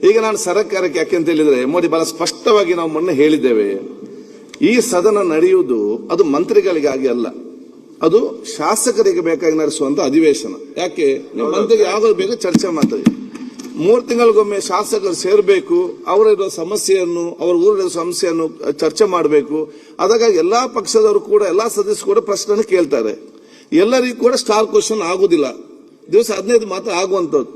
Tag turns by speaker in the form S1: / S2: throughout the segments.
S1: ಈಗ ನಾನು ಸರ್ಕಾರಕ್ಕೆ ಯಾಕೆಂತ ಹೇಳಿದ್ರೆ ಮೋದಿ ಬಹಳ ಸ್ಪಷ್ಟವಾಗಿ ನಾವು ಮೊನ್ನೆ ಹೇಳಿದ್ದೇವೆ, ಈ ಸದನ ನಡೆಯುವುದು ಅದು ಮಂತ್ರಿಗಳಿಗಾಗಿ ಅಲ್ಲ, ಅದು ಶಾಸಕರಿಗೆ ಬೇಕಾಗಿ ನಡೆಸುವಂತ ಅಧಿವೇಶನ. ಯಾಕೆ ನೀವು ಮಂತ್ರಿಗೆ ಯಾವಾಗ ಬೇಕು ಚರ್ಚೆ ಮಾಡ್ತೀವಿ. 3 ತಿಂಗಳಿಗೊಮ್ಮೆ ಶಾಸಕರು ಸೇರಬೇಕು, ಅವರ ಸಮಸ್ಯೆಯನ್ನು, ಅವರ ಊರಿನ ಸಮಸ್ಯೆಯನ್ನು ಚರ್ಚೆ ಮಾಡಬೇಕು. ಅದಕ್ಕಾಗಿ ಎಲ್ಲಾ ಪಕ್ಷದವರು ಕೂಡ, ಎಲ್ಲಾ ಸದಸ್ಯರು ಕೂಡ ಪ್ರಶ್ನೆ ಕೇಳ್ತಾರೆ. ಎಲ್ಲರಿಗೂ ಕೂಡ ಸ್ಟಾರ್ ಕ್ವಶನ್ ಆಗುದಿಲ್ಲ. ದಿವಸ 15 ಮಾತ್ರ ಆಗುವಂತದ್ದು,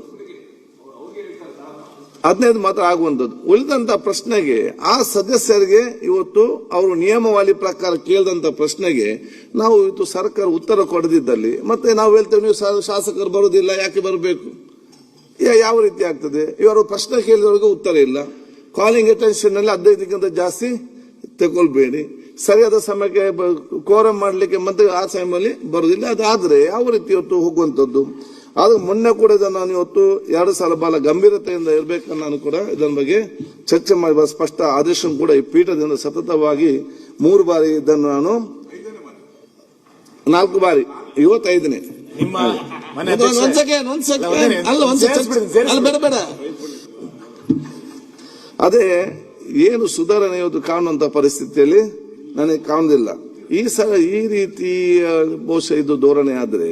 S1: 15 ಮಾತ್ರ ಆಗುವಂತದ್ದು. ಉಳಿದಂತ ಪ್ರಶ್ನೆಗೆ ಆ ಸದಸ್ಯರಿಗೆ ಇವತ್ತು ಅವರು ನಿಯಮಾವಳಿ ಪ್ರಕಾರ ಕೇಳಿದಂತ ಪ್ರಶ್ನೆಗೆ ನಾವು ಇವತ್ತು ಸರ್ಕಾರ ಉತ್ತರ ಕೊಡದಿದ್ದಲ್ಲಿ ಮತ್ತೆ ನಾವು ಹೇಳ್ತೇವೆ ನೀವು ಶಾಸಕರು ಬರುವುದಿಲ್ಲ, ಯಾಕೆ ಬರಬೇಕು? ಯಾವ ರೀತಿ ಆಗ್ತದೆ? ಇವರು ಪ್ರಶ್ನೆ ಕೇಳಿದವರಿಗೆ ಉತ್ತರ ಇಲ್ಲ. ಕಾಲಿಂಗ್ ಅಟೆನ್ಷನ್ ನಲ್ಲಿ 15ಕ್ಕಿಂತ ಜಾಸ್ತಿ ತಗೊಳ್ಬೇಡಿ. ಸರಿಯಾದ ಸಮಯಕ್ಕೆ ಕೋರಂ ಮಾಡಲಿಕ್ಕೆ ಮತ್ತೆ ಆ ಸಮಯದಲ್ಲಿ ಬರುವುದಿಲ್ಲ. ಅದಾದ್ರೆ ಯಾವ ರೀತಿ ಇವತ್ತು ಹೋಗುವಂತದ್ದು? ಆದ್ರೆ ಮೊನ್ನೆ ಕೂಡ ಇದನ್ನು ನಾನು ಇವತ್ತು 2 ಸಲ ಬಹಳ ಗಂಭೀರತೆಯಿಂದ ಇರಬೇಕನ್ನು ನಾನು ಕೂಡ ಇದರ ಬಗ್ಗೆ ಚರ್ಚೆ ಮಾಡಿ ಸ್ಪಷ್ಟ ಆದೇಶ ಕೂಡ ಈ ಪೀಠದಿಂದ ಸತತವಾಗಿ 3 ಬಾರಿ ಇದನ್ನು ನಾನು 4 ಬಾರಿ, ಇವತ್ತು 5ನೇ. ಬೇಡ ಅದೇ ಏನು ಸುಧಾರಣೆ ಇವತ್ತು ಕಾಣುವಂತ ಪರಿಸ್ಥಿತಿಯಲ್ಲಿ ನನಗೆ ಕಾಣುದಿಲ್ಲ. ಈ ಸಲ ಈ ರೀತಿ ಬಹುಶಃ ಇದು ಧೋರಣೆ ಆದ್ರೆ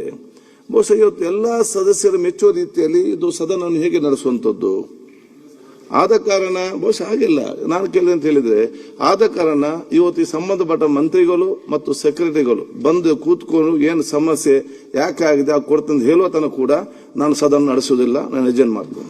S1: ಬಹುಶಃ ಇವತ್ತು ಎಲ್ಲಾ ಸದಸ್ಯರು ಮೆಚ್ಚುವ ರೀತಿಯಲ್ಲಿ ಇದು ಸದನವನ್ನು ಹೇಗೆ ನಡೆಸುವಂತದ್ದು? ಆದ ಕಾರಣ ಬಹುಶಃ ಆಗಿಲ್ಲ. ನಾನು ಕೇಳಿದೆ ಅಂತ ಹೇಳಿದ್ರೆ, ಆದ ಕಾರಣ ಇವತ್ತು ಈ ಸಂಬಂಧಪಟ್ಟ ಮಂತ್ರಿಗಳು ಮತ್ತು ಸೆಕ್ರೆಟರಿಗಳು ಬಂದು ಕೂತ್ಕೊಂಡು ಏನು ಸಮಸ್ಯೆ ಯಾಕೆ ಆಗಿದೆ ಆ ಕೊಡ್ತಂದು ಹೇಳುವ ತನಕ ಕೂಡ ನಾನು ಸದನ ನಡೆಸುವುದಿಲ್ಲ, ನಾನು ಎಜೆಂಟ್ ಮಾಡ್ತೇನೆ.